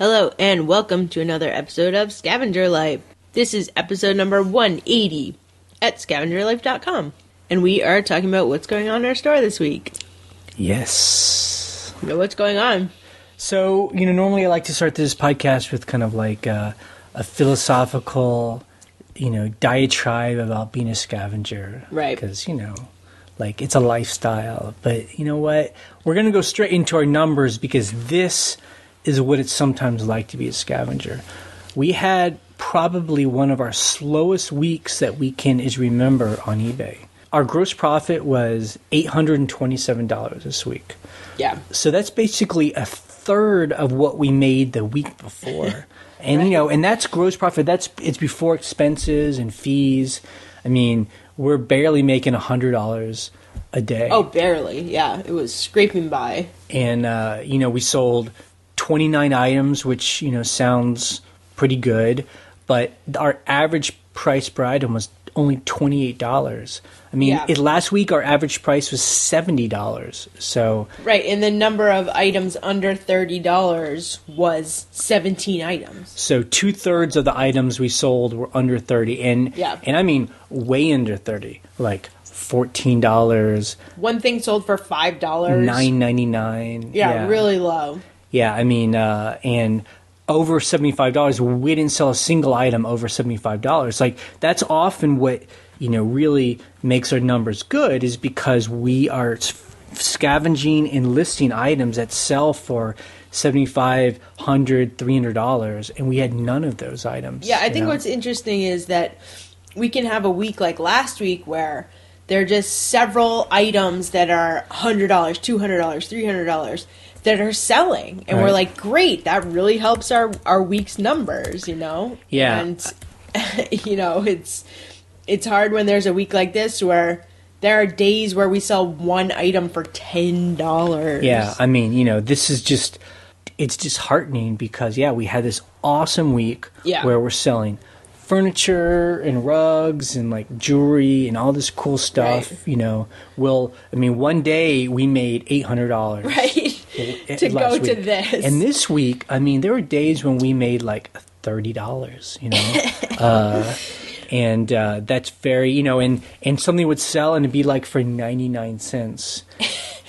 Hello and welcome to another episode of Scavenger Life. This is episode number 180 at scavengerlife.com. And we are talking about what's going on in our store this week. Yes. What's going on? So, normally I like to start this podcast with kind of like a philosophical, diatribe about being a scavenger. Right. Because, it's a lifestyle. But you know what? We're going to go straight into our numbers because this is what it's sometimes like to be a scavenger. We had probably one of our slowest weeks that we can remember on eBay. Our gross profit was $827 this week. Yeah. So that's basically a third of what we made the week before. And, right. And that's gross profit. It's before expenses and fees. I mean, we're barely making $100 a day. Oh, barely. Yeah. It was scraping by. And, we sold 29 items, which, sounds pretty good. But our average price per item was only $28. I mean, last week our average price was $70. So right, and the number of items under $30 was 17 items. So 2/3 of the items we sold were under 30, and I mean way under 30, like $14. One thing sold for $5. $9.99. Yeah, really low. Yeah, I mean, and over $75, we didn't sell a single item over $75. Like, that's often what, really makes our numbers good, is because we are scavenging and listing items that sell for $75, $100, $300, and we had none of those items. Yeah, I think what's interesting is that we can have a week like last week where there are just several items that are $100, $200, $300 that are selling, and we're like, great, that really helps our week's numbers, Yeah. And it's hard when there's a week like this where there are days where we sell one item for $10. Yeah, I mean, this is just, it's disheartening because, we had this awesome week where we're selling furniture and rugs and like jewelry and all this cool stuff, one day we made $800. Right. To go to this. And this week, there were days when we made like $30, and that's very, and something would sell and it'd be like for 99 cents.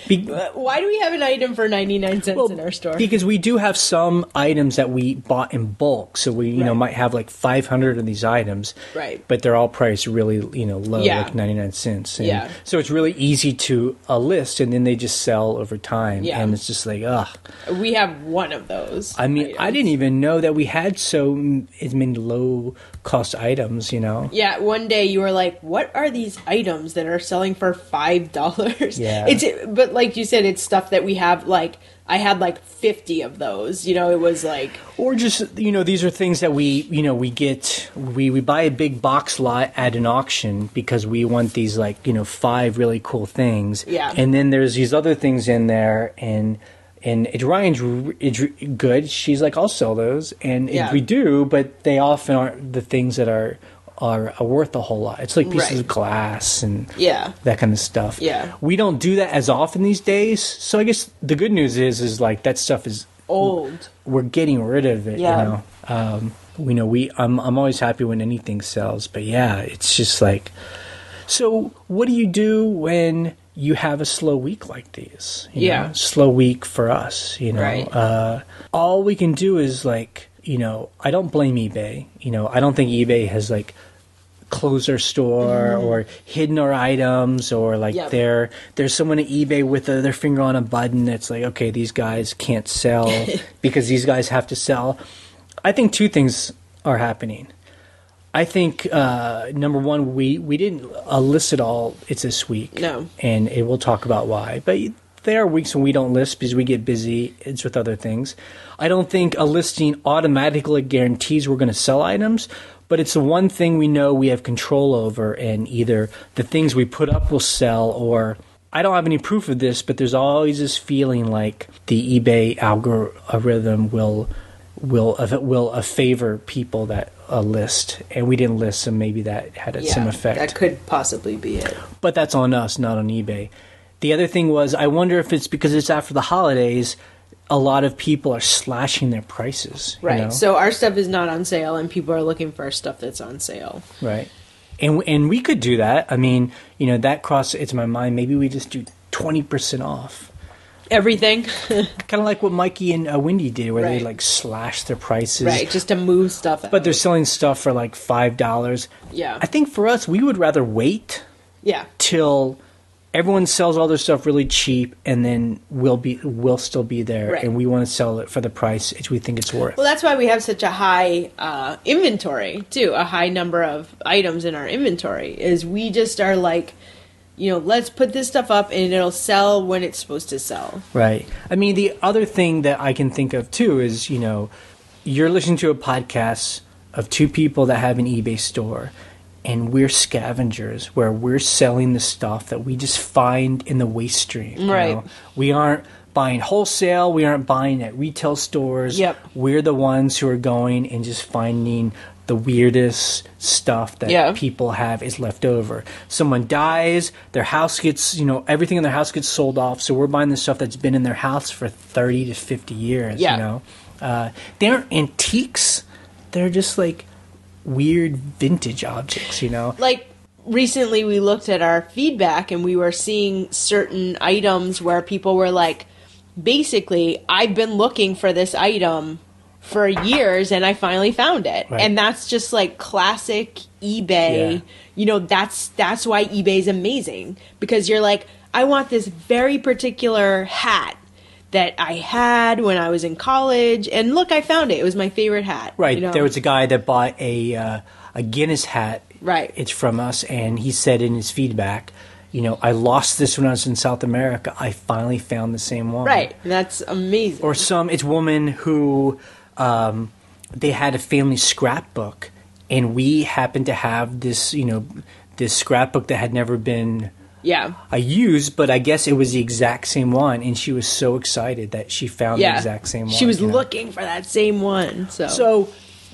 Why do we have an item for 99 cents in our store? Because we do have some items that we bought in bulk. So we, might have like 500 of these items. Right. But they're all priced really, low, like 99 cents. And so it's really easy to list, and then they just sell over time. Yeah. And it's just like, ugh. We have one of those. I mean, items. I didn't even know that we had as many low-cost items, Yeah, one day you were like, what are these items that are selling for $5? Yeah. But like you said, it's stuff that we have, like, I had like 50 of those, it was like... Or just, these are things that we buy a big box lot at an auction because we want these, like, 5 really cool things. Yeah. And then there's these other things in there, and Ryan's good. She's like, I'll sell those. And we do, but they often aren't the things that are worth a whole lot. It's like pieces of glass and that kind of stuff. Yeah. We don't do that as often these days. So I guess the good news is like that stuff is old. We're getting rid of it, Yeah. I'm always happy when anything sells, but it's just like, so what do you do when you have a slow week like these? Slow week for us, Right. All we can do is like, I don't blame eBay. I don't think eBay has like closed our store or hidden our items, or like there's someone at eBay with their finger on a button that's like, okay, these guys can't sell because these guys have to sell. I think two things are happening. I think number one, we didn't list it all. It's this week. No. And we'll talk about why. But there are weeks when we don't list because we get busy. It's with other things. I don't think a listing automatically guarantees we're going to sell items, but it's the one thing we know we have control over, and either the things we put up will sell, or I don't have any proof of this, but there's always this feeling like the eBay algorithm will favor people that list, and we didn't list, so maybe that had some effect. That could possibly be it. But that's on us, not on eBay. The other thing was, I wonder if it's because it's after the holidays, a lot of people are slashing their prices. Right. You know? So our stuff is not on sale, and people are looking for stuff that's on sale. Right. And we could do that. I mean, that crosses into my mind. Maybe we just do 20% off. Everything. Kind of like what Mikey and Wendy did, where right. they like slash their prices. Right, just to move stuff out. But they're selling stuff for like $5. Yeah. I think for us, we would rather wait till everyone sells all their stuff really cheap, and then we'll still be there, right. and we want to sell it for the price we think it's worth. Well, that's why we have such a high inventory, too. A high number of items in our inventory. Is we just are like, let's put this stuff up and it'll sell when it's supposed to sell. Right. I mean, the other thing that I can think of, too, is, you're listening to a podcast of two people that have an eBay store, and we're scavengers, where we're selling the stuff that we just find in the waste stream. Right. We aren't buying wholesale. We aren't buying at retail stores. Yep. We're the ones who are going and just finding the weirdest stuff that people have is left over. Someone dies, their house gets, everything in their house gets sold off. So we're buying the stuff that's been in their house for 30 to 50 years, They aren't antiques. They're just like weird vintage objects, Like recently we looked at our feedback and we were seeing certain items where people were like, basically, I've been looking for this item for years and I finally found it. Right. And that's just like classic eBay. Yeah. That's why eBay is amazing, because you're like, I want this very particular hat that I had when I was in college, and look, I found it. It was my favorite hat. Right. There was a guy that bought a Guinness hat. Right. It's from us, and he said in his feedback, I lost this when I was in South America. I finally found the same one. Right. That's amazing. Or it's a woman who they had a family scrapbook, and we happened to have this, this scrapbook that had never been used, but I guess it was the exact same one, and she was so excited that she found the exact same one. She was looking for that same one. So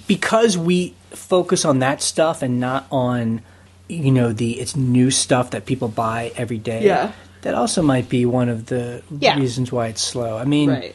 because we focus on that stuff and not on, it's new stuff that people buy every day, that also might be one of the reasons why it's slow. I mean,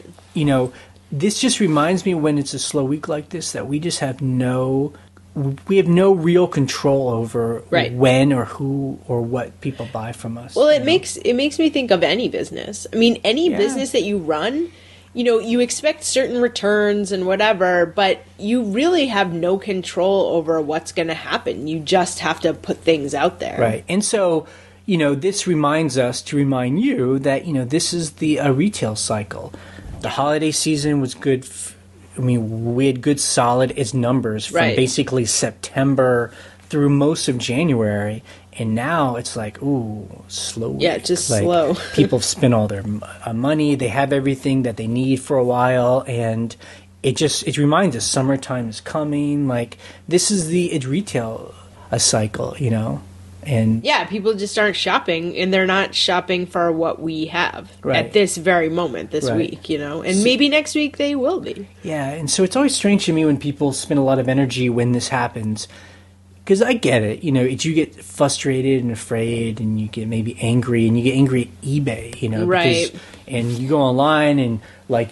this just reminds me, when it's a slow week like this, that we just have no real control over when or who or what people buy from us. Well, it makes me think of any business. I mean, any business that you run, you expect certain returns and whatever, but you really have no control over what's going to happen. You just have to put things out there. Right. And so, this reminds us to remind you that, this is a retail cycle. The holiday season was good. We had good solid numbers from basically September through most of January, and now it's like, slow. Yeah, just slow. People spend all their money. They have everything that they need for a while, and it reminds us summertime is coming. Like, this is it's retail a cycle, And people just aren't shopping, and they're not shopping for what we have at this very moment this week, and maybe next week they will be. Yeah, and so it's always strange to me when people spend a lot of energy when this happens, because I get it. You get frustrated and afraid, and you get maybe angry, and you get angry at eBay, because, and you go online and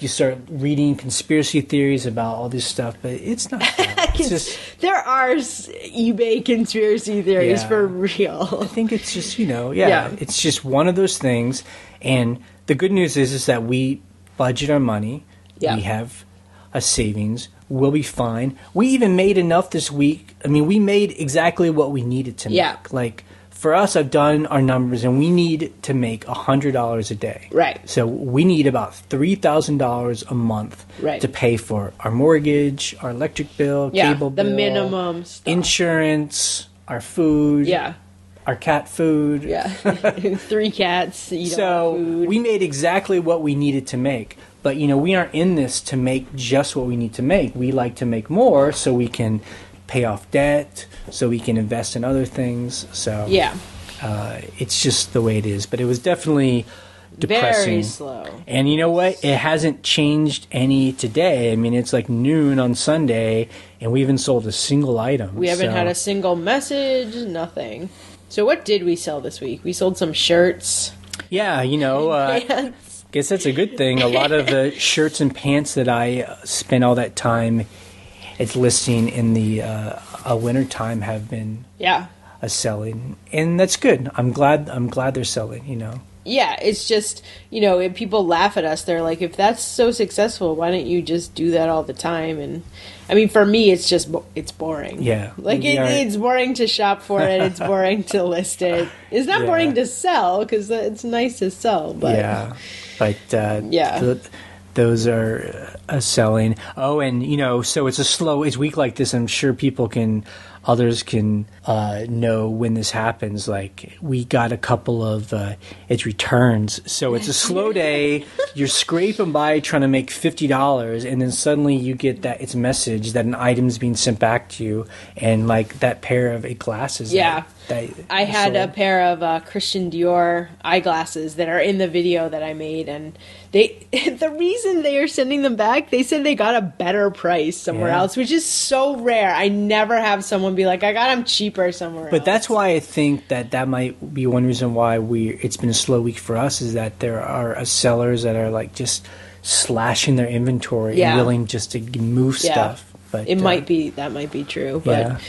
you start reading conspiracy theories about all this stuff, but it's not that. It's just, there are eBay conspiracy theories for real. I think it's just, it's just one of those things. And the good news is that we budget our money. Yeah. We have a savings. We'll be fine. We even made enough this week. I mean, we made exactly what we needed to make. Yeah. For us, I've done our numbers, and we need to make $100 a day. Right. So we need about $3,000 a month to pay for our mortgage, our electric bill, cable bill, the minimum stuff. Insurance, our food, our cat food. Yeah, 3 cats eat all the food. We made exactly what we needed to make. But, we aren't in this to make just what we need to make. We like to make more so we can pay off debt, so we can invest in other things. So it's just the way it is. But it was definitely depressing. Very slow. And you know what? It hasn't changed any today. I mean, it's like noon on Sunday, and we haven't sold a single item. We haven't had a single message, nothing. So what did we sell this week? We sold some shirts. Yeah, pants. Guess that's a good thing. A lot of the shirts and pants that I spent all that time it's listing in the winter time have been selling, and that's good. I'm glad they're selling. Yeah, it's just, if people laugh at us, they're like, if that's so successful, why don't you just do that all the time? And I mean, for me, it's just, it's boring. Yeah. It's boring to shop for it. It's boring to list it. It's not boring to sell, because it's nice to sell. But those are selling. Oh, and, so it's a week like this. I'm sure others can know when this happens. Like, we got a couple of it's returns, so it's a slow day. You're scraping by trying to make $50, and then suddenly you get it's a message that an item's being sent back to you, and like that pair of glasses. I had a pair of Christian Dior eyeglasses that are in the video that I made, and the reason they are sending them back, they said they got a better price somewhere else, which is so rare. I never have someone be like, I got them cheaper somewhere else. But that's why I think that might be one reason why it's been a slow week for us, is that there are sellers that are like just slashing their inventory and willing just to move stuff. But that might be true. But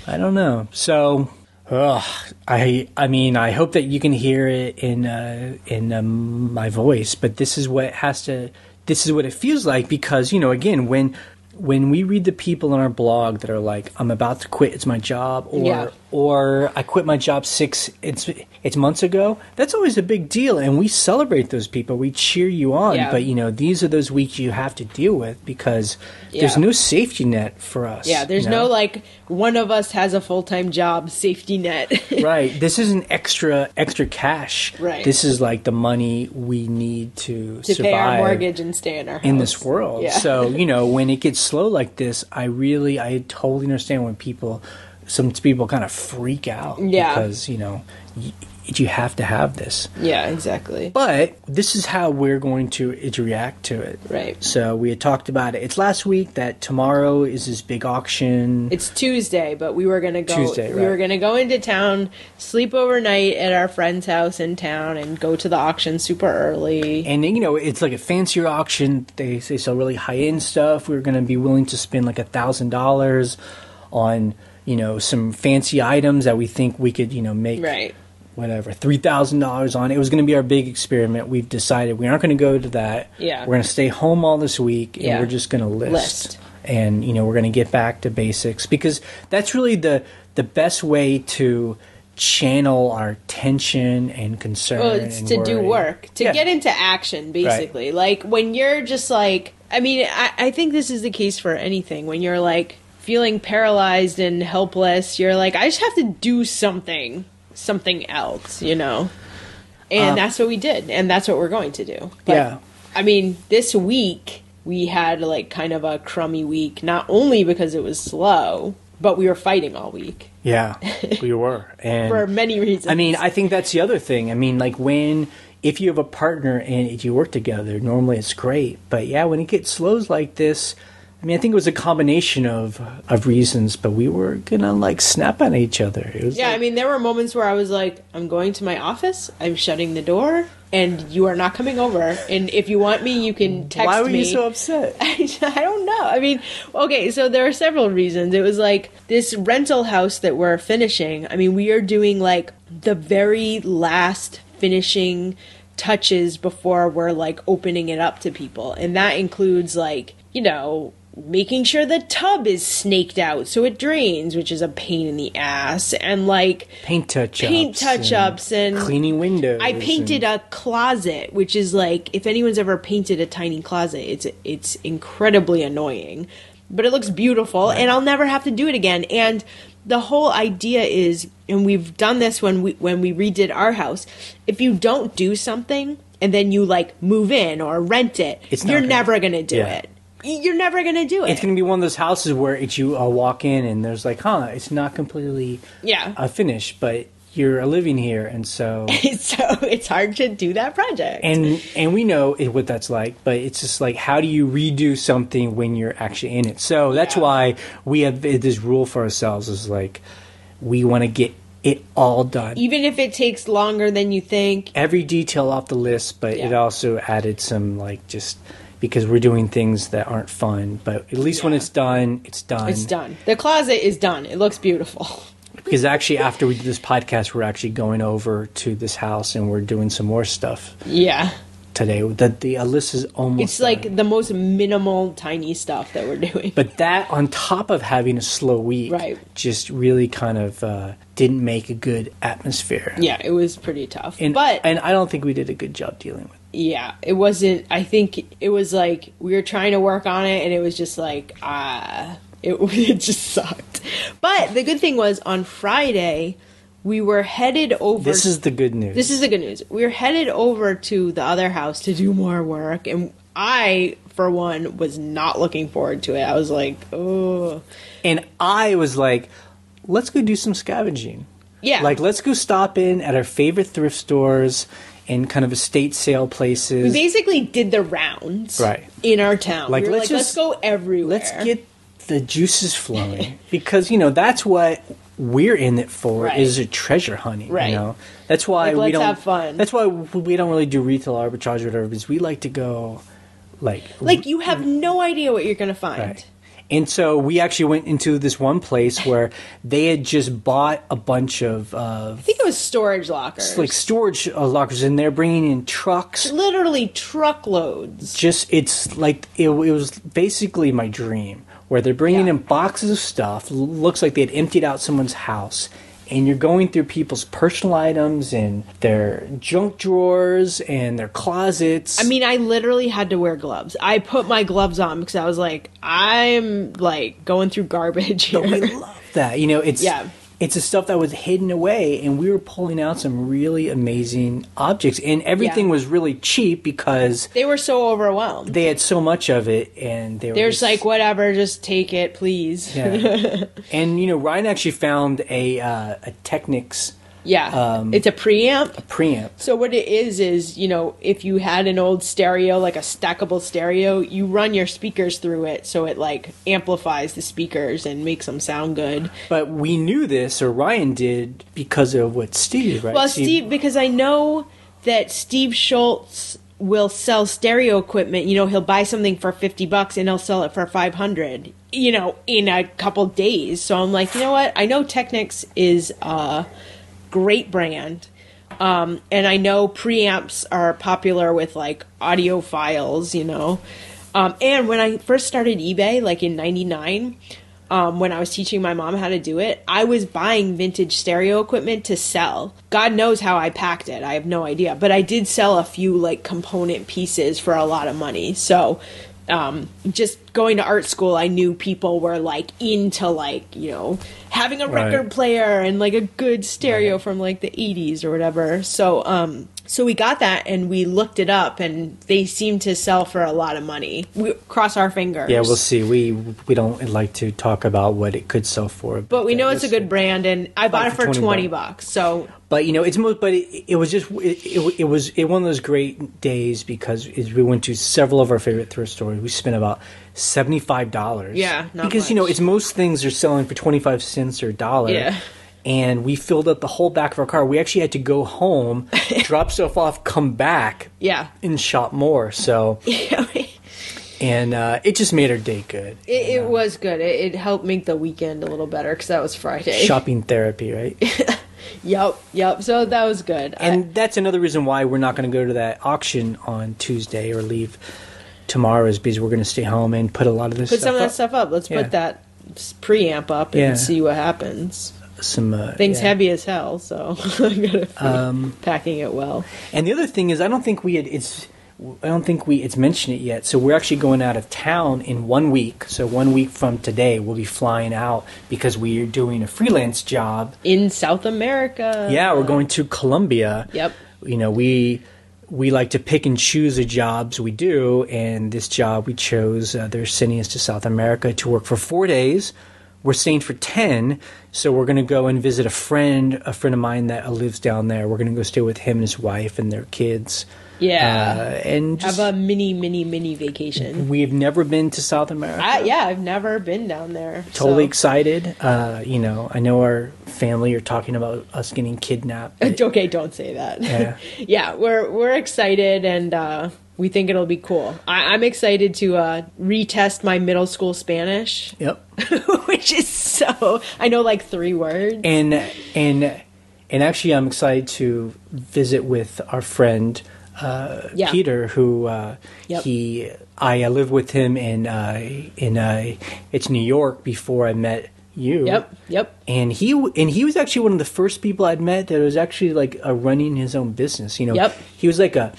I don't know. So. I mean, I hope that you can hear it in my voice, but this is what it feels like, because again, when we read the people on our blog that are like, I'm about to quit, it's my job, or I quit my job it's months ago, that's always a big deal, and we celebrate those people, we cheer you on. But these are those weeks you have to deal with, because there's no safety net for us. There's no like, one of us has a full-time job safety net. Right. This isn't extra cash. Right. This is like the money we need to survive, pay our mortgage and stay in our house in this world. So when it gets slow like this, I totally understand when some people kind of freak out. Because you have to have this. Yeah, exactly. But this is how we're going to react to it. Right. So we had talked about it. It's last week that tomorrow is this big auction. It's Tuesday, but we were going to go. We were going to go into town, sleep overnight at our friend's house in town, and go to the auction super early. And it's like a fancier auction. They sell really high end stuff. We were going to be willing to spend like $1,000 on some fancy items that we think we could make whatever $3,000 on. It was going to be our big experiment. We've decided we aren't going to go to that. We're going to stay home all this week, and we're just going to list. And we're going to get back to basics, because that's really the best way to channel our tension and concern. Well, it's to worry. Do work, to get into action, basically. Right. Like, when you're just like, I mean, I think this is the case for anything. When you're like feeling paralyzed and helpless, you're like, I just have to do something else, and that's what we did, and that's what we're going to do. But, I mean, this week we had like kind of a crummy week, not only because it was slow, but we were fighting all week. Yeah, we were, and for many reasons. I mean, I think that's the other thing. I mean, like, if you have a partner and if you work together, normally it's great, but when it gets slows like this, I mean, I think it was a combination of reasons, but we were gonna like snap at each other. It was I mean, there were moments where I was like, I'm going to my office, I'm shutting the door, and you are not coming over. And if you want me, you can text me. Why were you so upset? I don't know. I mean, okay, so there are several reasons. It was like this rental house that we're finishing. I mean, we are doing like the very last finishing touches before we're like opening it up to people. And that includes like, making sure the tub is snaked out so it drains, which is a pain in the ass, and like paint touch-ups and cleaning windows. I painted a closet, which is like, if anyone's ever painted a tiny closet, it's incredibly annoying, but it looks beautiful, and I'll never have to do it again. And the whole idea is, and we've done this when we redid our house, if you don't do something and then you like move in or rent it, you're never going to do it. You're never going to do it. It's going to be one of those houses where you walk in and there's like, it's not completely finished, but you're living here, and so it's hard to do that project. And we know what that's like, but it's just like, how do you redo something when you're actually in it? So that's why we have this rule for ourselves, is like, we want to get it all done. Even if it takes longer than you think. Every detail off the list, but it also added some, like, just because we're doing things that aren't fun. But at least when it's done, it's done. It's done. The closet is done. It looks beautiful. Because actually, after we do this podcast, we're actually going over to this house and we're doing some more stuff. Yeah. Today, the list is almost. It's like the most minimal, tiny stuff that we're doing. But that, on top of having a slow week, just really kind of didn't make a good atmosphere. Yeah, it was pretty tough. And I don't think we did a good job dealing with it. Yeah, it wasn't. I think it was like we were trying to work on it, and it was just like it just sucked. But the good thing was on Friday, we were headed over. This is the good news. This is the good news. We were headed over to the other house to do more work, and I, for one, was not looking forward to it. I was like, oh. And I was like, let's go do some scavenging. Yeah. Like, let's go stop in at our favorite thrift stores and kind of estate sale places. We basically did the rounds in our town. Like, let's go everywhere. Let's get the juices flowing. Because, that's what we're in it for, is a treasure hunting. That's why we don't have fun. That's why we don't really do retail arbitrage or whatever, because we like to go like you have no idea what you're going to find. Right. And so we actually went into this one place where they had just bought a bunch of I think it was storage lockers. Like storage lockers, and they're bringing in trucks. Literally truckloads. It's like it was basically my dream, where they're bringing in boxes of stuff. Looks like they had emptied out someone's house. And you're going through people's personal items and their junk drawers and their closets. I mean, I literally had to wear gloves. I put my gloves on because I was like, I'm like going through garbage here. But we love that. It's the stuff that was hidden away, and we were pulling out some really amazing objects. And everything was really cheap because they were so overwhelmed. They had so much of it, and they're just like, whatever, just take it, please. Yeah. And Ryan actually found a Technics. Yeah, it's a preamp. A preamp. So what it is, if you had an old stereo, like a stackable stereo, you run your speakers through it, so it like amplifies the speakers and makes them sound good. But we knew this, or Ryan did, because of what Steve did, right? Well, Steve, because I know that Steve Schultz will sell stereo equipment. He'll buy something for $50 and he'll sell it for $500. In a couple days. So I'm like, you know what? I know Technics is great brand, and I know preamps are popular with like audiophiles, and when I first started eBay, like in '99, when I was teaching my mom how to do it, I was buying vintage stereo equipment to sell. God knows how I packed it, I have no idea, but I did sell a few like component pieces for a lot of money. So just going to art school, I knew people were like into like, having a record player and like a good stereo from like the 80s or whatever. So we got that and we looked it up, and they seem to sell for a lot of money. We cross our fingers. Yeah, we'll see. We don't like to talk about what it could sell for, but we know it's a good brand, and I bought it for $20. So, but it was just it was one of those great days because we went to several of our favorite thrift stores. We spent about $75. Yeah, because much. It's most things are selling for 25 cents or a dollar. Yeah. And we filled up the whole back of our car. We actually had to go home, drop stuff off, come back, and shop more. So, and it just made our day good. It was good. It helped make the weekend a little better because that was Friday. Shopping therapy, right? Yep. So that was good. And that's another reason why we're not going to go to that auction on Tuesday or leave tomorrow, is because we're going to stay home and put a lot of this. Put some of that stuff up. Let's put that preamp up and see what happens. Some things heavy as hell, so I gotta packing it well. And the other thing is, I don't think it's mentioned it yet. So we're actually going out of town in 1 week. So 1 week from today, we'll be flying out because we are doing a freelance job in South America. Yeah, we're going to Colombia. Yep. We like to pick and choose the jobs we do, and this job we chose. They're sending us to South America to work for 4 days. We're staying for 10, so we're going to go and visit a friend of mine that lives down there. We're going to go stay with him and his wife and their kids. Yeah. And just have a mini vacation. We've never been to South America. I've never been down there. Totally excited. I know our family are talking about us getting kidnapped. Okay, don't say that. Yeah. Yeah, we're excited, and we think it'll be cool. I'm excited to retest my middle school Spanish. Yep. Which is I know like 3 words. And actually, I'm excited to visit with our friend Peter, who I lived with him in it's New York before I met you. Yep. And he was actually one of the first people I'd met that was actually like running his own business. He was like a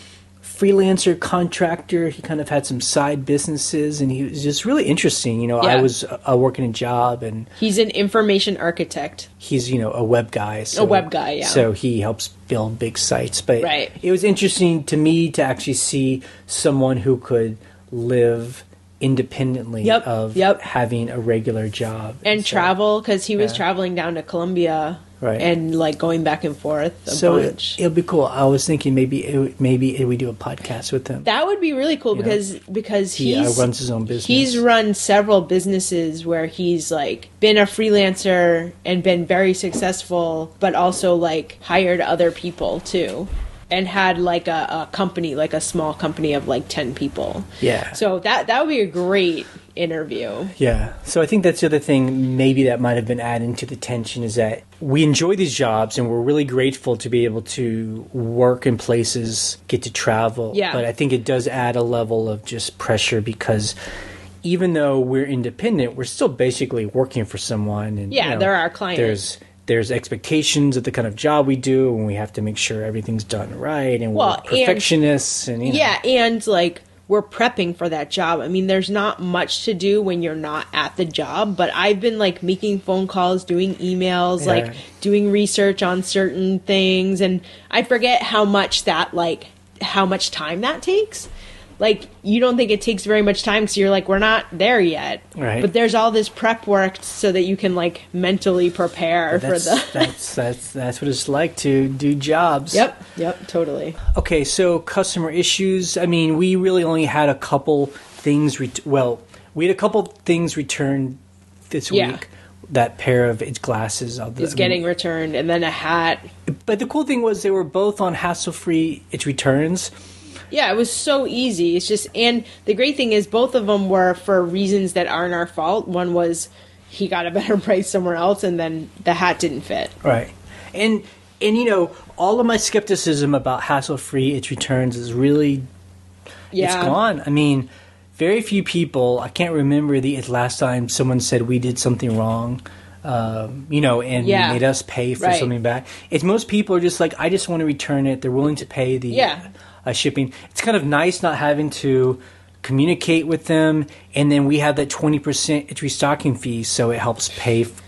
freelancer contractor. He kind of had some side businesses, and he was just really interesting. I was working a job, and he's an information architect. He's a web guy. So he helps build big sites. But it was interesting to me to actually see someone who could live independently of having a regular job and travel, because he was traveling down to Colombia. Right. And like going back and forth a bunch. It'll be cool. I was thinking maybe we do a podcast with him. That would be really cool because he runs his own business. He's run several businesses where he's like been a freelancer and been very successful, but also like hired other people too. And had like a company, like a small company of like 10 people. Yeah. So that would be a great interview. Yeah. So I think that's the other thing maybe that might have been adding to the tension, is that we enjoy these jobs and we're really grateful to be able to work in places, get to travel. Yeah. But I think it does add a level of just pressure, because even though we're independent, we're still basically working for someone. And they're our clients. There's expectations of the kind of job we do, and we have to make sure everything's done right, and we're perfectionists. And like we're prepping for that job. I mean, there's not much to do when you're not at the job, but I've been like making phone calls, doing emails, like doing research on certain things, and I forget how much time that takes. Like, you don't think it takes very much time because you're like, we're not there yet. Right. But there's all this prep work so that you can, like, mentally prepare for the... That's what it's like to do jobs. Yep, totally. Okay, so customer issues. I mean, we really only had a couple things... we had a couple things returned this week. That pair of glasses is getting returned, and then a hat. But the cool thing was they were both on hassle-free returns. Yeah, it was so easy. It's just, and the great thing is both of them were for reasons that aren't our fault. One was he got a better price somewhere else, and then the hat didn't fit. Right. And all of my skepticism about hassle-free returns is really, it's gone. I mean, very few people, I can't remember the last time someone said we did something wrong, and made us pay for something back. It's most people are just like, I just want to return it. They're willing to pay the shipping. It's kind of nice not having to communicate with them, and then we have that 20% restocking fee, so it helps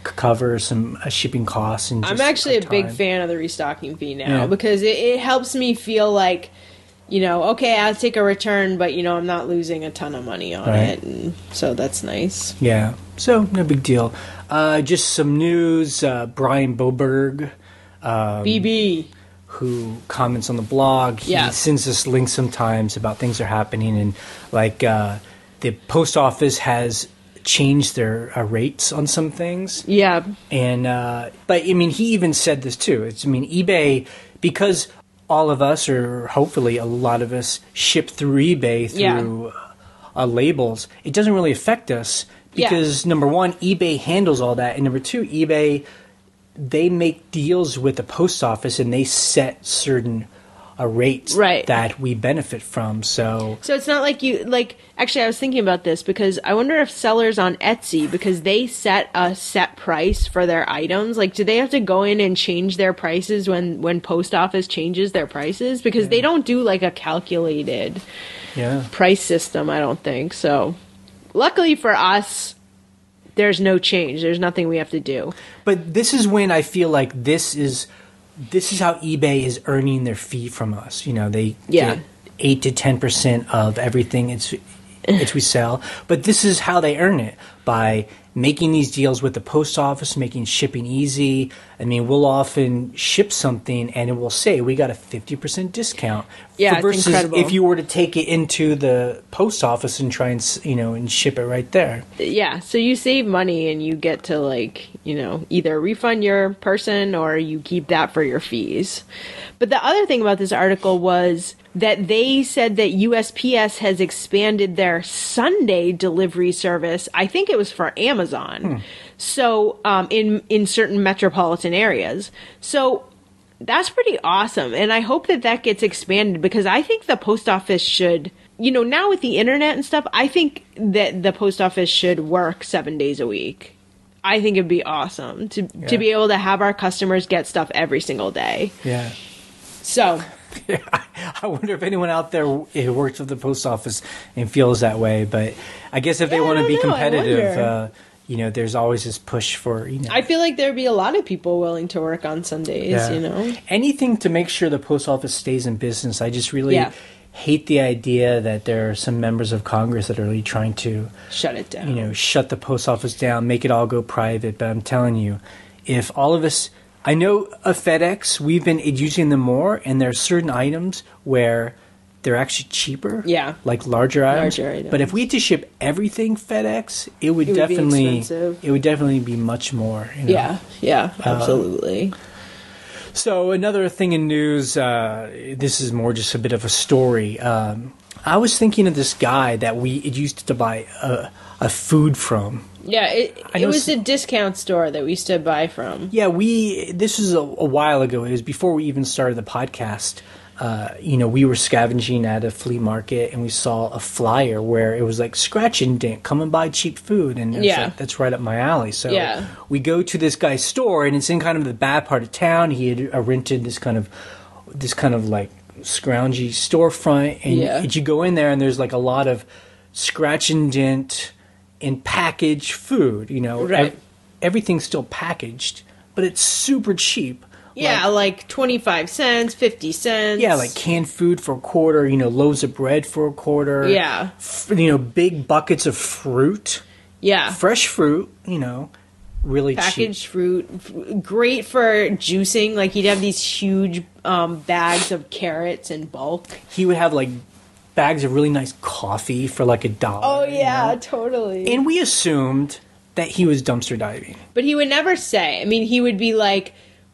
cover some shipping costs. And I'm actually a big fan of the restocking fee now because it helps me feel like, okay, I'll take a return, but I'm not losing a ton of money on it, and so that's nice. Yeah, so no big deal. Just some news. Brian Boberg, BB, who comments on the blog. He sends us links sometimes about things that are happening, and like the post office has changed their rates on some things. Yeah. And but I mean, he even said this too. eBay, because all of us, or hopefully a lot of us, ship through eBay through labels. It doesn't really affect us because number one, eBay handles all that, and number two, eBay, they make deals with the post office and they set certain rates that we benefit from. So it's not like actually I was thinking about this because I wonder if sellers on Etsy, because they set a set price for their items, like do they have to go in and change their prices when post office changes their prices? Because they don't do like a calculated price system, I don't think. So luckily for us, there's no change. There's nothing we have to do. But this is when I feel like this is how eBay is earning their fee from us. They get 8 to 10% of everything. which we sell. But this is how they earn it, by making these deals with the post office, making shipping easy. I mean, we'll often ship something and it will say we got a 50% discount. Yeah, versus it's incredible. if you were to take it into the post office and try and and ship it right there. Yeah, so you save money and you get to either refund your person or you keep that for your fees. But the other thing about this article was that they said that USPS has expanded their Sunday delivery service. I think it was for Amazon. So in certain metropolitan areas. So that's pretty awesome. And I hope that gets expanded, because I think the post office should, now with the internet and stuff, I think that the post office should work 7 days a week. I think it'd be awesome to be able to have our customers get stuff every single day. Yeah. So I wonder if anyone out there who works with the post office and feels that way. But I guess if they want to be competitive, there's always this push for, I feel like there'd be a lot of people willing to work on Sundays, Anything to make sure the post office stays in business. I just really hate the idea that there are some members of Congress that are really trying to shut it down. Shut the post office down, make it all go private. But I'm telling you, if all of us... I know of FedEx, we've been using them more, and there are certain items where they're actually cheaper. Yeah. Like larger items. But if we had to ship everything FedEx, it would definitely be much more. Yeah, absolutely. So another thing in news, this is more just a bit of a story. I was thinking of this guy that we used to buy a food from. Yeah, it was a discount store that we used to buy from. Yeah, this was a while ago. It was before we even started the podcast. We were scavenging at a flea market and we saw a flyer where it was like scratch and dent, come and buy cheap food. And that's right up my alley. So we go to this guy's store and it's in kind of the bad part of town. He had rented this kind of like scroungy storefront, and you go in there and there's like a lot of scratch and dent and packaged food, everything's still packaged, but it's super cheap. Yeah, like 25 cents, 50 cents. Yeah, like canned food for a quarter, loaves of bread for a quarter. Yeah. Big buckets of fruit. Yeah. Fresh fruit, really packaged cheap. Fruit. Great for juicing. Like he'd have these huge bags of carrots in bulk. He would have like bags of really nice coffee for like $1. Oh, yeah, totally. And we assumed that he was dumpster diving. But he would never say. I mean, he would be like,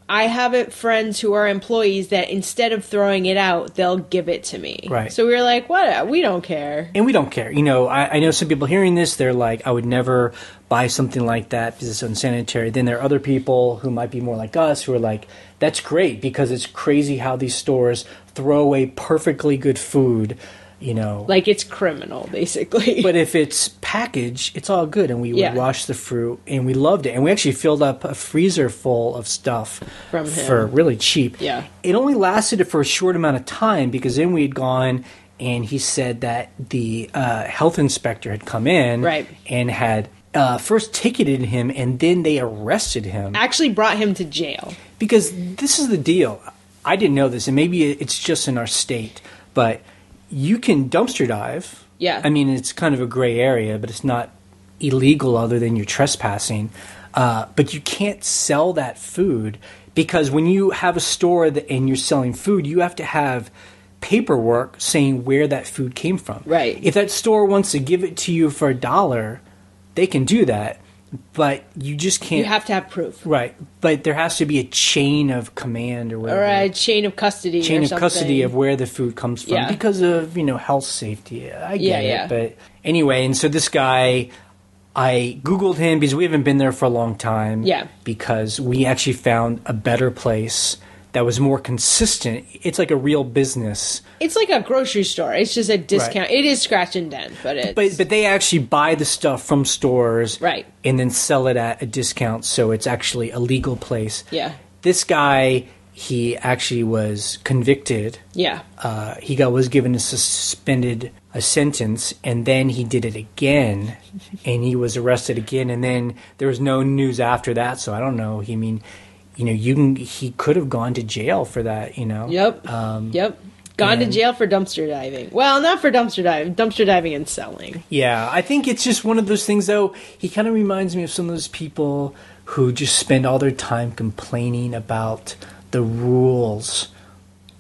I have friends who are employees that instead of throwing it out, they'll give it to me. Right. So we were like, what? We don't care. And we don't care. I know some people hearing this, they're like, I would never buy something like that because it's unsanitary. Then there are other people who might be more like us who are like, that's great because it's crazy how these stores throw away perfectly good food. Like it's criminal, basically. But if it's packaged, it's all good. And we would wash the fruit, and we loved it. And we actually filled up a freezer full of stuff from him for really cheap. Yeah. It only lasted for a short amount of time because then we had gone, and he said that the health inspector had come in and had first ticketed him, and then they arrested him. Actually brought him to jail. Because this is the deal. I didn't know this, and maybe it's just in our state, but you can dumpster dive. Yeah. I mean, it's kind of a gray area, but it's not illegal other than you're trespassing. But you can't sell that food because when you have a store and you're selling food, you have to have paperwork saying where that food came from. Right. If that store wants to give it to you for $1, they can do that. But you just can't... You have to have proof. Right. But there has to be a chain of command or whatever. Or a chain of custody Chain or of something. custody of where the food comes from because of, health safety. I get it. But anyway, and so this guy, I Googled him because we haven't been there for a long time. Yeah. Because we actually found a better place that was more consistent. It's like a real business. It's like a grocery store. It's just a discount. Right. It is scratch and dent, but it's... But they actually buy the stuff from stores. Right. And then sell it at a discount, so it's actually a legal place. Yeah. This guy, he actually was convicted. Yeah. He was given a sentence, and then he did it again, and he was arrested again, and then there was no news after that, so I don't know. He could have gone to jail for that, Yep. Yep. Gone to jail for dumpster diving. Well, not for dumpster diving and selling. Yeah, I think it's just one of those things, though. He kind of reminds me of some of those people who just spend all their time complaining about the rules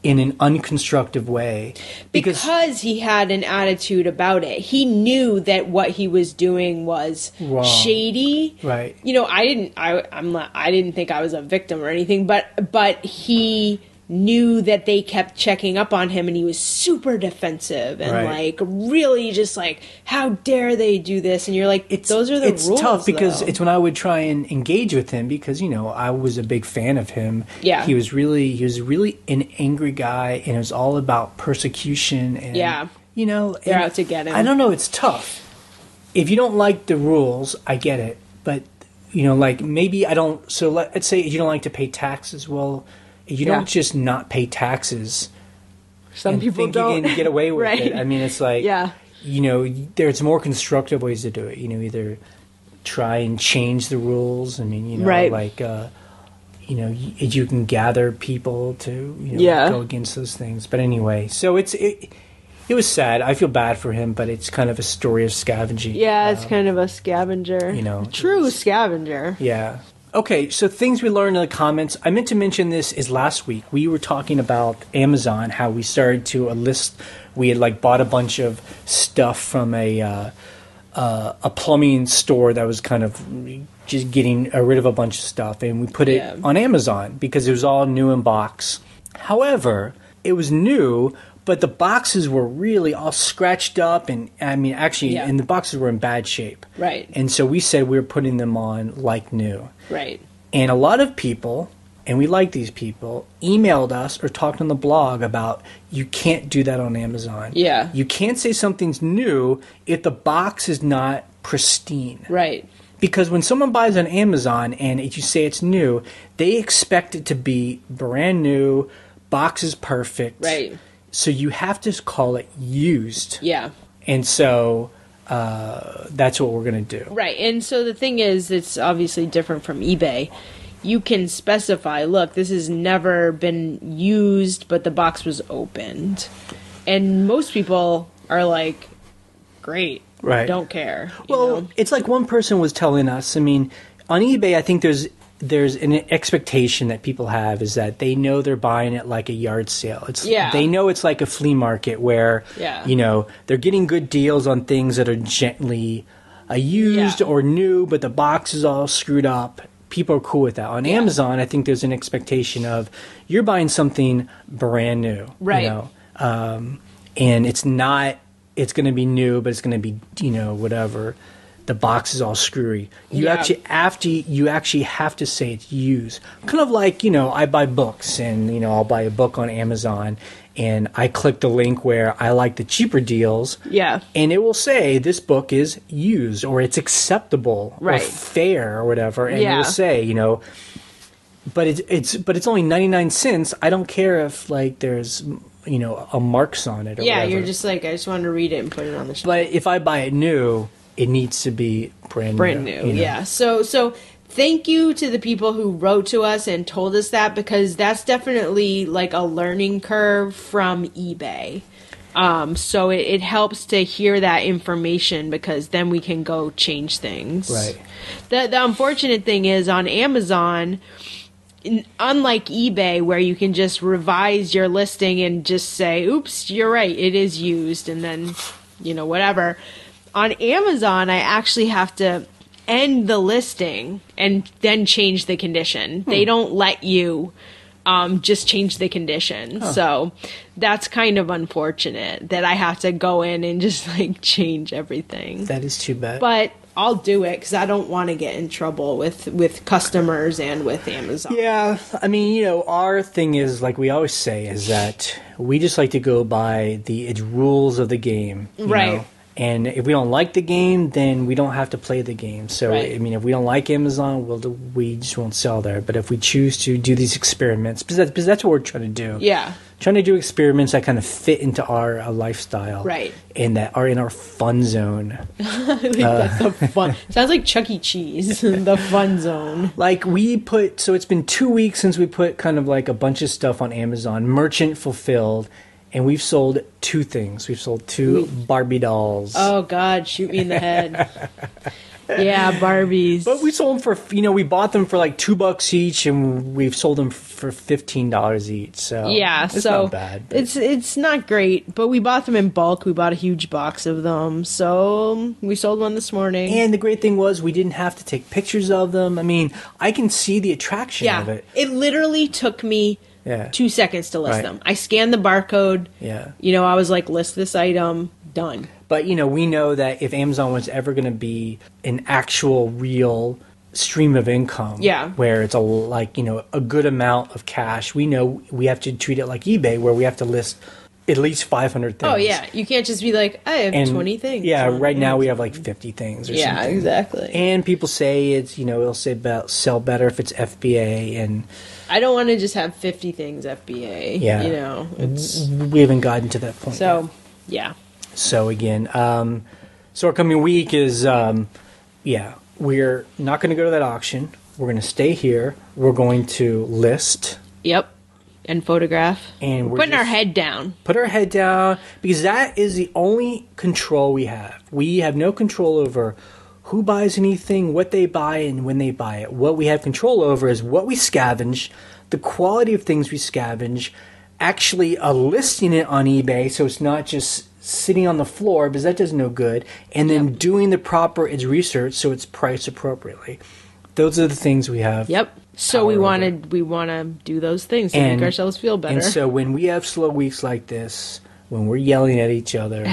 in an unconstructive way. Because he had an attitude about it. He knew that what he was doing was wrong. Shady. Right. You know, I didn't think I was a victim or anything, but he knew that they kept checking up on him and he was super defensive and like really just like, how dare they do this? And you're like, those are the rules. It's tough because though. It's when I would try and engage with him because, you know, I was a big fan of him. Yeah. He was really an angry guy and it was all about persecution and you know, they're out to get him. I don't know, it's tough. If you don't like the rules, I get it. But, you know, like maybe I don't, so let's say you don't like to pay taxes, well, you don't just not pay taxes. Some people think don't. You can get away with it. I mean, it's like, you know, there's more constructive ways to do it. You know, either try and change the rules. I mean, you know, like, you know, you can gather people to, you know, go against those things. But anyway, so it was sad. I feel bad for him, but it's kind of a story of scavenging. Yeah, it's kind of a scavenger. You know, true scavenger. Yeah. Okay, so things we learned in the comments. I meant to mention this is last week. We were talking about Amazon, how we started to list. We had like bought a bunch of stuff from a plumbing store that was kind of just getting rid of a bunch of stuff, and we put it on Amazon because it was all new in box. However, it was new, but the boxes were really all scratched up, and I mean, actually, and the boxes were in bad shape. Right. And so we said we were putting them on like new. Right. And a lot of people, and we like these people, emailed us or talked on the blog about you can't do that on Amazon. Yeah. You can't say something's new if the box is not pristine. Right. Because when someone buys on Amazon and if you say it's new, they expect it to be brand new, box is perfect. Right. So you have to call it used. Yeah. And so that's what we're going to do. Right. And so the thing is, it's obviously different from eBay. You can specify, look, this has never been used, but the box was opened. And most people are like, great. Right. Don't care. Well, it's like one person was telling us, I mean, on eBay, I think there's an expectation that people have is that they know they're buying it like a yard sale. They know it's like a flea market where, you know, they're getting good deals on things that are gently used or new, but the box is all screwed up. People are cool with that. On Amazon, I think there's an expectation of you're buying something brand new. Right. You know? And it's not, it's going to be new, but it's going to be, you know, whatever. The box is all screwy. You actually have to say it's used. Kind of like, you know, I buy books and, you know, I'll buy a book on Amazon and I click the link where I like the cheaper deals. Yeah. And it will say this book is used or it's acceptable or fair or whatever. And it will say, you know, but it's only 99 cents. I don't care if like there's, you know, a marks on it or whatever. You're just like, I just wanted to read it and put it on the shelf. But if I buy it new, it needs to be brand new. You know? Yeah. So thank you to the people who wrote to us and told us that, because that's definitely like a learning curve from eBay. So it helps to hear that information because then we can go change things. Right. The unfortunate thing is on Amazon, unlike eBay where you can just revise your listing and just say, oops, you're right, it is used, and then, you know, whatever. On Amazon, I actually have to end the listing and then change the condition. They don't let you just change the condition. So that's kind of unfortunate that I have to go in and just like change everything. That is too bad. But I'll do it because I don't want to get in trouble with customers and with Amazon. Yeah, I mean, you know, our thing is, like we always say, is that we just like to go by the rules of the game. You know? And if we don't like the game, then we don't have to play the game. So, I mean, if we don't like Amazon, we just won't sell there. But if we choose to do these experiments, because that's what we're trying to do. Yeah. Trying to do experiments that kind of fit into our lifestyle. Right. And that are in our fun zone. That's the fun. Sounds like Chuck E. Cheese, the fun zone. Like so it's been 2 weeks since we put kind of like a bunch of stuff on Amazon, merchant fulfilled. and we've sold 2 things. We've sold 2 Barbie dolls. Oh, God, shoot me in the head. Yeah, Barbies. But we sold them for, we bought them for like $2 each, and we've sold them for $15 each. So yeah, it's not bad. It's not great, but we bought them in bulk. We bought a huge box of them, so we sold one this morning. And the great thing was we didn't have to take pictures of them. I mean, I can see the attraction of it. It literally took me 2 seconds to list them. I scanned the barcode. Yeah. I was like, list this item, done. But, we know that if Amazon was ever going to be an actual real stream of income, where it's a good amount of cash, we know we have to treat it like eBay, where we have to list at least 500 things. Oh, yeah. You can't just be like, I have 20 things. Yeah, right now we have like 50 things or something. Yeah, exactly. And people say it's, it'll say sell better if it's FBA, and I don't want to just have 50 things FBA. Yeah. We haven't gotten to that point yet. Yeah. So again, so our coming week is, we're not going to go to that auction. We're going to stay here. We're going to list. Yep. And photograph. And we're putting our head down. Put our head down, because that is the only control we have. We have no control over who buys anything, what they buy, and when they buy it. What we have control over is what we scavenge, the quality of things we scavenge, actually listing it on eBay, so it's not just sitting on the floor, because that does no good, and then doing the proper research so it's priced appropriately. Those are the things we have. Yep. So we want to do those things to make ourselves feel better. And so when we have slow weeks like this, when we're yelling at each other,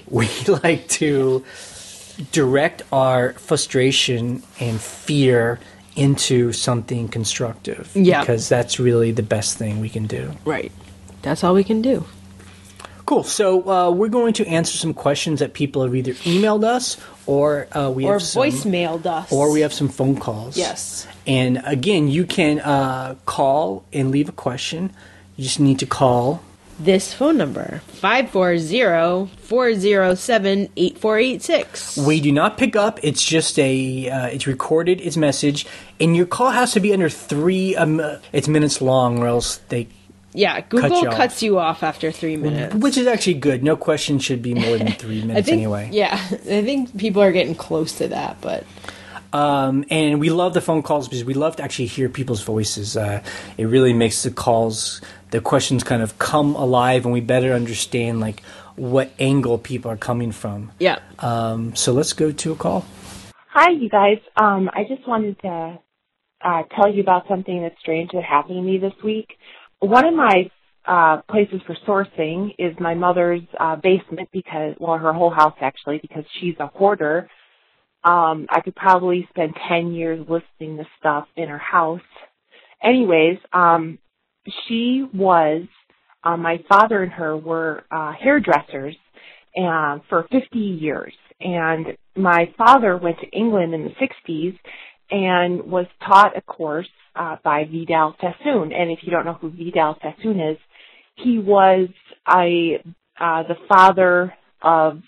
we like to direct our frustration and fear into something constructive. Yeah. Because that's really the best thing we can do. Right. That's all we can do. Cool. So we're going to answer some questions that people have either emailed us or voicemailed us. Or we have some phone calls. Yes. And again, you can call and leave a question. You just need to call this phone number, 540-407-8486. We do not pick up. It's just it's recorded, it's message. And your call has to be under 3 it's minutes long, or else they Google cuts you off after 3 minutes. Which is actually good. No question should be more than 3 minutes anyway. Yeah, I think people are getting close to that, but... and we love the phone calls because we love to actually hear people's voices. It really makes the questions kind of come alive, and we better understand like what angle people are coming from. Yeah. So let's go to a call. Hi, you guys. I just wanted to tell you about something that's strange that happened to me this week. One of my places for sourcing is my mother's basement, her whole house actually, because she's a hoarder. I could probably spend 10 years listing the stuff in her house. Anyways, my father and her were hairdressers for 50 years. And my father went to England in the 60s and was taught a course by Vidal Sassoon. And if you don't know who Vidal Sassoon is, he was the father of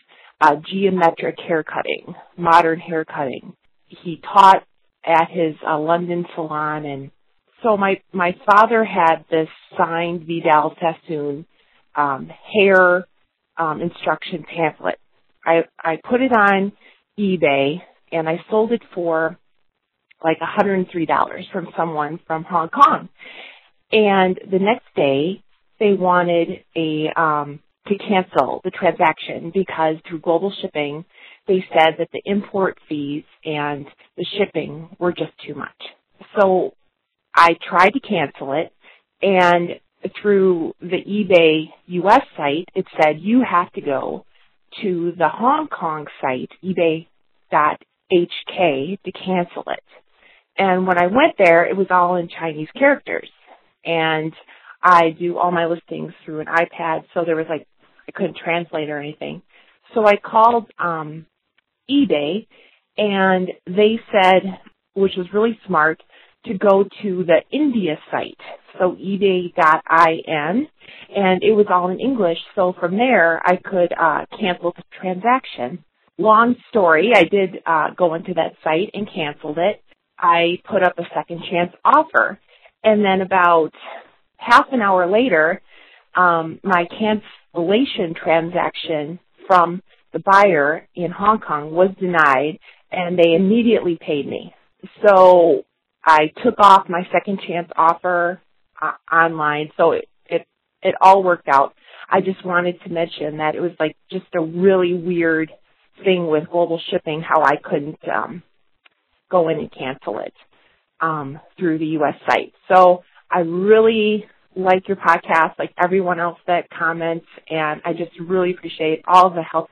geometric haircutting, modern haircutting. He taught at his London salon, and so my father had this signed Vidal Sassoon hair instruction pamphlet. I put it on eBay, and I sold it for like $103 from someone from Hong Kong. And the next day, they wanted to cancel the transaction because through global shipping, they said that the import fees and the shipping were just too much. So I tried to cancel it, and through the eBay US site, it said you have to go to the Hong Kong site, ebay.hk, to cancel it. And when I went there, it was all in Chinese characters. And I do all my listings through an iPad, so there was I couldn't translate or anything. So I called eBay, and they said, which was really smart, to go to the India site, so ebay.in, and it was all in English. So from there, I could cancel the transaction. Long story, I did go into that site and canceled it. I put up a second chance offer, and then about half an hour later, my cancellation transaction from the buyer in Hong Kong was denied, and they immediately paid me. So I took off my second chance offer online, so it all worked out. I just wanted to mention that it was like just a really weird thing with global shipping, how I couldn't go in and cancel it through the U.S. site. So I really like your podcast, like everyone else that comments, and I just really appreciate all the help.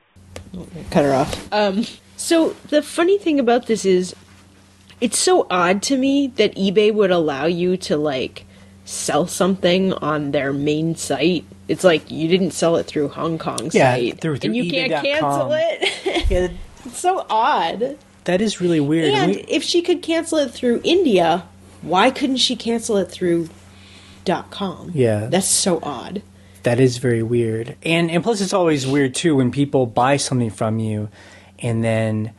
Cut her off. So the funny thing about this is, it's so odd to me that eBay would allow you to, like, sell something on their main site. It's like you didn't sell it through Hong Kong site. Through and you eBay.com. can't cancel it. Yeah, it's so odd. that is really weird. And if she could cancel it through India, why couldn't she cancel it through .com? Yeah. That's so odd. That is very weird. And plus it's always weird, too, when people buy something from you and then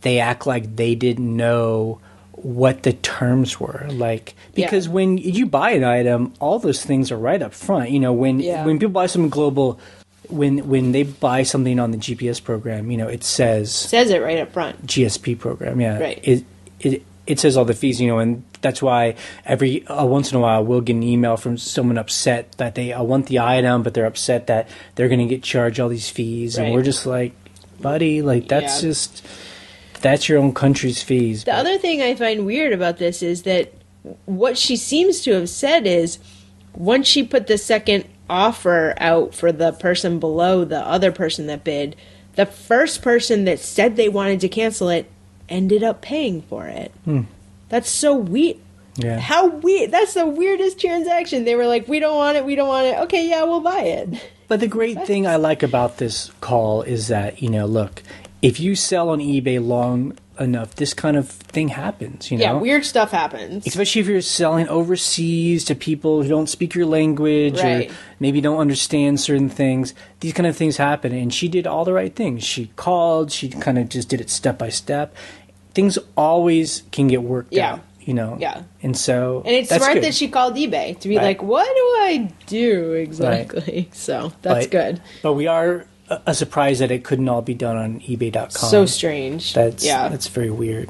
they act like they didn't know what the terms were. Like, because when you buy an item, all those things are right up front. You know, when people buy something global, when they buy something on the GPS program, you know, it says it right up front. GSP program, yeah. Right. It says all the fees, you know, and that's why every once in a while we'll get an email from someone upset that they want the item, but they're upset that they're going to get charged all these fees, and we're just like, buddy, like that's your own country's fees. The other thing I find weird about this is that what she seems to have said is, once she put the second offer out for the person below the other person that bid, the first person that said they wanted to cancel it ended up paying for it. That's so weird. Yeah. How weird. That's the weirdest transaction. They were like, we don't want it. Okay, yeah, we'll buy it. But the great thing I like about this call is that, you know, look, if you sell on eBay long enough, this kind of thing happens, you know? Yeah, weird stuff happens. Especially if you're selling overseas to people who don't speak your language or maybe don't understand certain things. These kind of things happen, and she did all the right things. She called, she kind of just did it step by step. Things always can get worked out, you know? Yeah. And so and it's smart that she called eBay to be like, what do I do exactly? Right. So that's good. But we are a surprise that it couldn't all be done on eBay.com. So strange. That's very weird.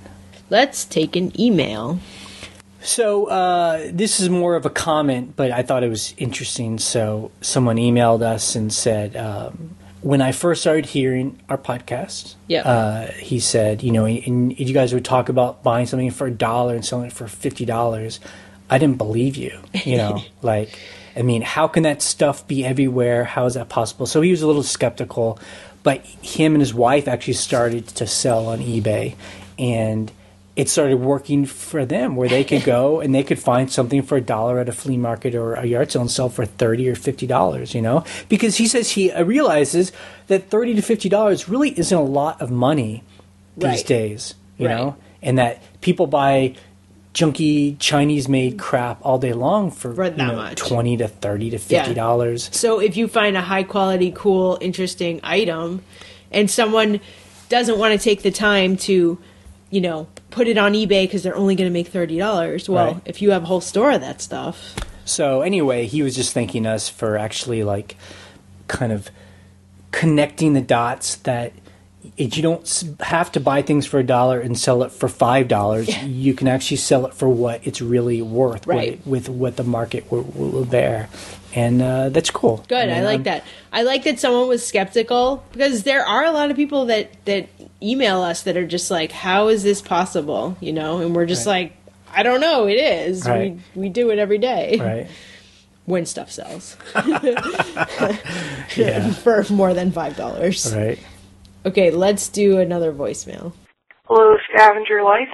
Let's take an email. So this is more of a comment, but I thought it was interesting. So someone emailed us and said, when I first started hearing our podcast, he said, you know, and you guys would talk about buying something for $1 and selling it for $50. I didn't believe you, you know, like, I mean, how can that stuff be everywhere? How is that possible? So he was a little skeptical, but him and his wife actually started to sell on eBay, and it started working for them, where they could go and they could find something for $1 at a flea market or a yard sale and sell for $30 or $50, you know? Because he says he realizes that $30 to $50 really isn't a lot of money these days, you know? And that people buy junky Chinese-made crap all day long for that much. $20 to $30 to $50. So if you find a high-quality, cool, interesting item, and someone doesn't want to take the time to, you know, put it on eBay because they're only going to make $30, well, if you have a whole store of that stuff. So anyway, he was just thanking us for actually, like, kind of connecting the dots that you don't have to buy things for $1 and sell it for $5. You can actually sell it for what it's really worth, with what the market will bear. And that's cool. Good. I like that. I like that someone was skeptical, because there are a lot of people that email us that are just like, how is this possible? You know, and we're just like, I don't know. It is. We do it every day. Right. When stuff sells. Yeah. For more than $5. Right. Okay, let's do another voicemail. Hello, Scavenger Life.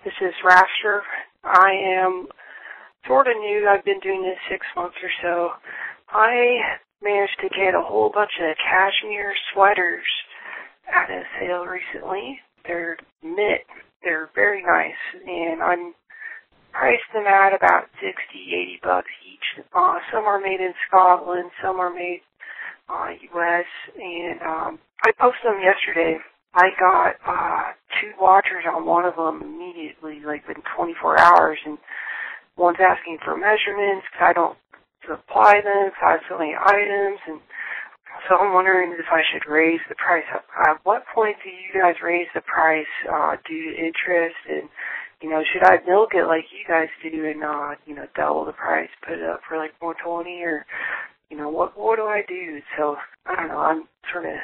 This is Raster. I am sort of new. I've been doing this 6 months or so. I managed to get a whole bunch of cashmere sweaters at a sale recently. They're knit. They're very nice, and I'm priced them at about $60-$80 each. Some are made in Scotland, some are made U.S., and I posted them yesterday. I got 2 watchers on one of them immediately, like within 24 hours, and one's asking for measurements because I don't supply them, if I have so many items, and so I'm wondering if I should raise the price. At what point do you guys raise the price due to interest? And, should I milk it like you guys do and, double the price, put it up for like 420 or, what do I do? So, I don't know. I'm sort of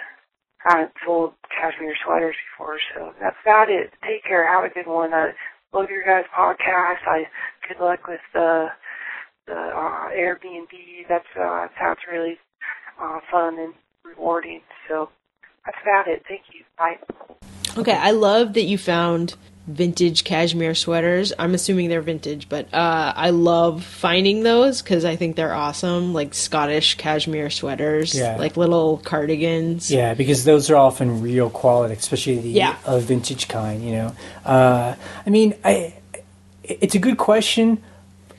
haven't sold cashmere sweaters before, so that's about it. Take care. Have a good one. I love your guys' podcast. Good luck with the Airbnb. That sounds really fun and rewarding. So that's about it. Thank you. Bye. Okay, I love that you found vintage cashmere sweaters. I'm assuming they're vintage, but I love finding those because I think they're awesome, like Scottish cashmere sweaters, like little cardigans. Yeah, because those are often real quality, especially the vintage kind, it's a good question,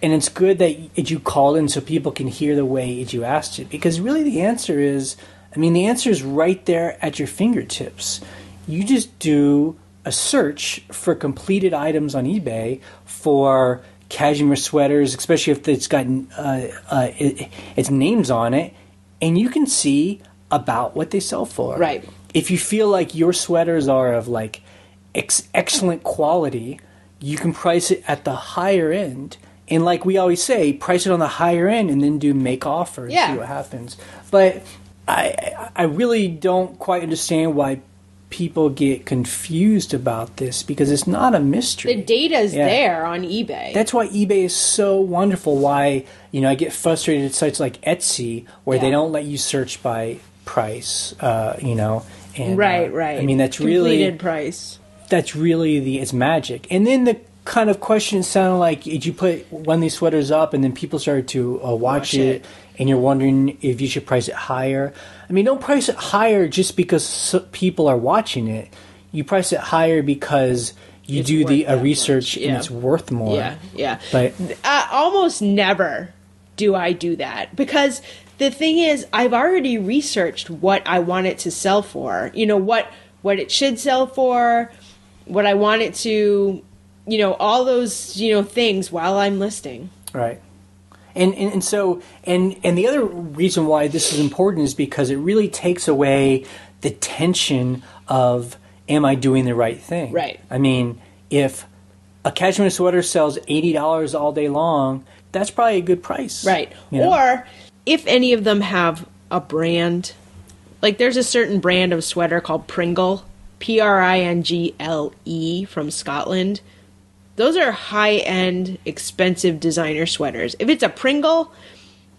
and it's good that you called in so people can hear the way you asked it, because really the answer is right there at your fingertips. You just do a search for completed items on eBay for cashmere sweaters, especially if it's got its names on it, and you can see about what they sell for. Right. If you feel like your sweaters are of like excellent quality, you can price it at the higher end. And like we always say, price it on the higher end and then do make offer and see what happens. But I really don't quite understand why people get confused about this, because it's not a mystery. The data's there on eBay. That's why eBay is so wonderful. Why, I get frustrated at sites like Etsy where they don't let you search by price, and right. That's completed really price. That's really it's magic. And then the kind of question sounded like, did you put one of these sweaters up and then people started to watch it, and you're wondering if you should price it higher? Don't price it higher just because people are watching it. You price it higher because you do the research and it's worth more. Yeah. But almost never do I do that, because the thing is, I've already researched what I want it to sell for. What it should sell for, what I want it to, all those, things while I'm listing. Right. And so the other reason why this is important is because it really takes away the tension of, am I doing the right thing? Right. If a cashmere sweater sells $80 all day long, that's probably a good price. Right. Or if any of them have a brand, like there's a certain brand of sweater called Pringle, Pringle, from Scotland. Those are high-end, expensive designer sweaters. If it's a Pringle,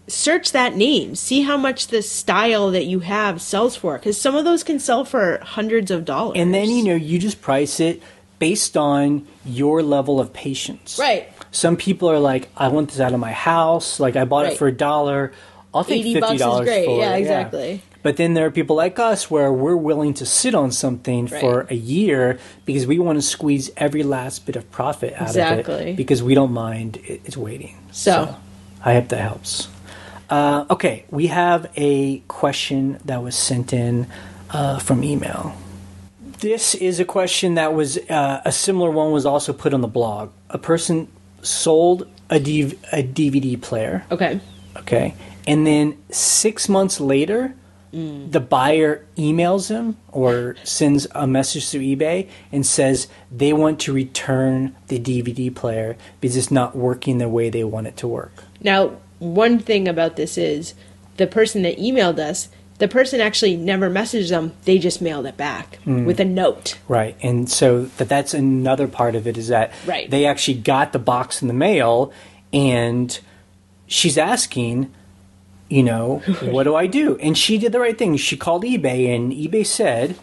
search that name. See how much the style that you have sells for, because some of those can sell for hundreds of dollars. And then, you just price it based on your level of patience. Right. Some people are like, I want this out of my house. Like, I bought it for $1. I'll take $50 $80 is great. for it. Yeah, exactly. But then there are people like us where we're willing to sit on something for a year because we want to squeeze every last bit of profit out of it, because we don't mind it's waiting. So I hope that helps. Okay, we have a question that was sent in from email. This is a question that was a similar one was also put on the blog. A person sold a DVD player. Okay. And then 6 months later, the buyer emails him or sends a message through eBay and says they want to return the DVD player because it's not working the way they want it to work. Now, one thing about this is the person that emailed us, the person actually never messaged them. They just mailed it back with a note. Right. And so that's another part of it, is that they actually got the box in the mail, and she's asking, what do I do? And she did the right thing. She called eBay, and eBay said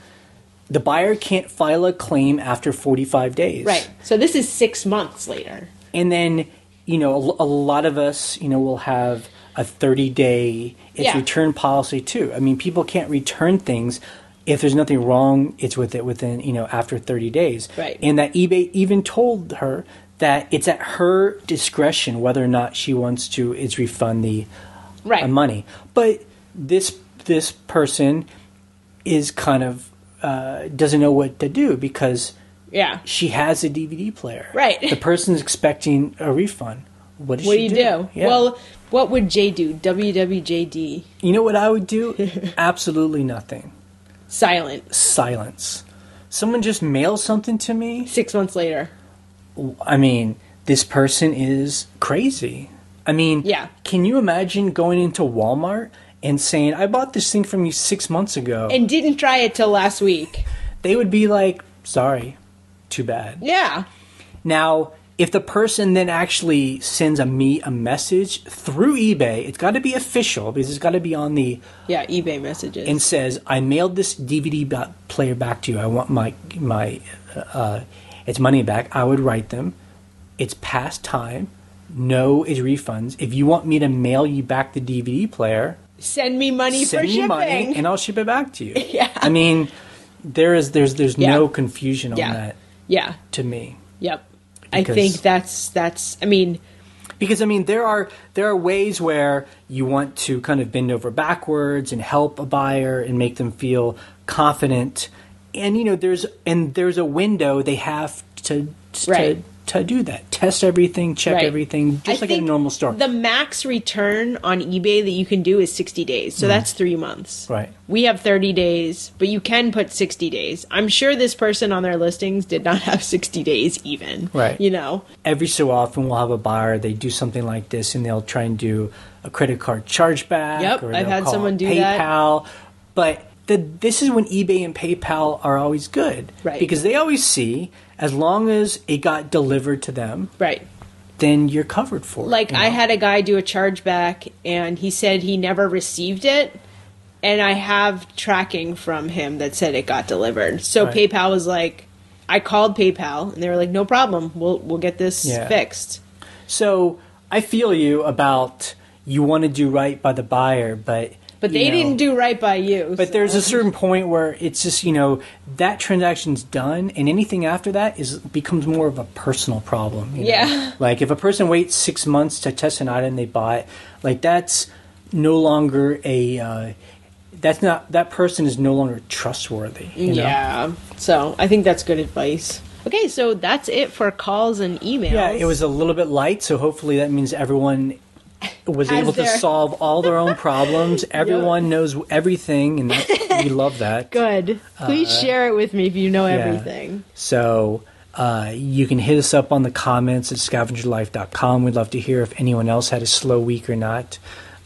the buyer can't file a claim after 45 days. Right. So this is 6 months later. And then, a lot of us, will have a 30-day return policy too. People can't return things if there's nothing wrong. It's with it within, after 30 days. Right. And that eBay even told her that it's at her discretion whether or not she wants to refund the money. But this person is kind of doesn't know what to do, because she has a DVD player. Right. The person's expecting a refund. what does What do she you do? Yeah. Well, what would Jay do? WWJD. You know what I would do? Absolutely nothing. Silence. Someone just mails something to me. 6 months later. I mean, this person is crazy. I mean, yeah. Can you imagine going into Walmart and saying, I bought this thing from you 6 months ago. And didn't try it till last week. They would be like, sorry, too bad. Yeah. Now, if the person then actually sends me a message through eBay, it's got to be official because it's got to be on the... Yeah, eBay messages. And says, I mailed this DVD player back to you. I want my its money back. I would write them. It's past time. No is refunds. If you want me to mail you back the DVD player... Send me money for shipping. Send me money and I'll ship it back to you. Yeah. I mean, there's no confusion on that. Yeah. To me. Yep. I think that's I mean, because I mean there are ways where you want to kind of bend over backwards and help a buyer and make them feel confident, and you know there's a window they have to do that. Test everything, check everything, just like in a normal store. The max return on eBay that you can do is 60 days. So that's 3 months. Right. We have 30 days, but you can put 60 days. I'm sure this person on their listings did not have 60 days even. Right. You know? Every so often we'll have a buyer, they do something like this and they'll try and do a credit card chargeback. Yep, or I've had someone do PayPal. that. But this is when eBay and PayPal are always good. Right. Because they always see, as long as it got delivered to them, right, then you're covered for it. Like, I had a guy do a chargeback, and he said he never received it, and I have tracking from him that said it got delivered. So PayPal was like, I called PayPal, and they were like, no problem, we'll get this fixed. So I feel you about you want to do right by the buyer, but they didn't do right by you. But there's a certain point where it's just, that transaction's done, and anything after that becomes more of a personal problem. You know? Like, if a person waits 6 months to test an item they bought, like, that's no longer that person is no longer trustworthy. You know? So I think that's good advice. Okay, so that's it for calls and emails. Yeah, it was a little bit light, so hopefully that means everyone was able to solve all their own problems. Everyone knows everything, and we love that. Good. Please share it with me if you know everything. So you can hit us up on the comments at scavengerlife.com. We'd love to hear if anyone else had a slow week or not.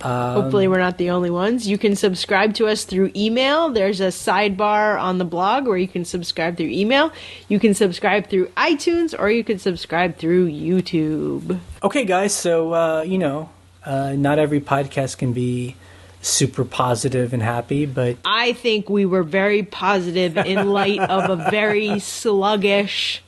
Hopefully we're not the only ones. You can subscribe to us through email. There's a sidebar on the blog where you can subscribe through email. You can subscribe through iTunes, or you can subscribe through YouTube. Okay, guys, so, not every podcast can be super positive and happy, but... I think we were very positive in light of a very sluggish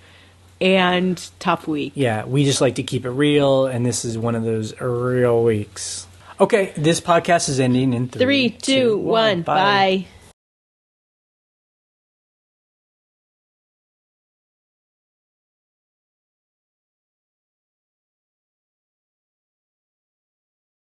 and tough week. Yeah, we just like to keep it real, and this is one of those real weeks. Okay, this podcast is ending in 3, 2, 1. Bye.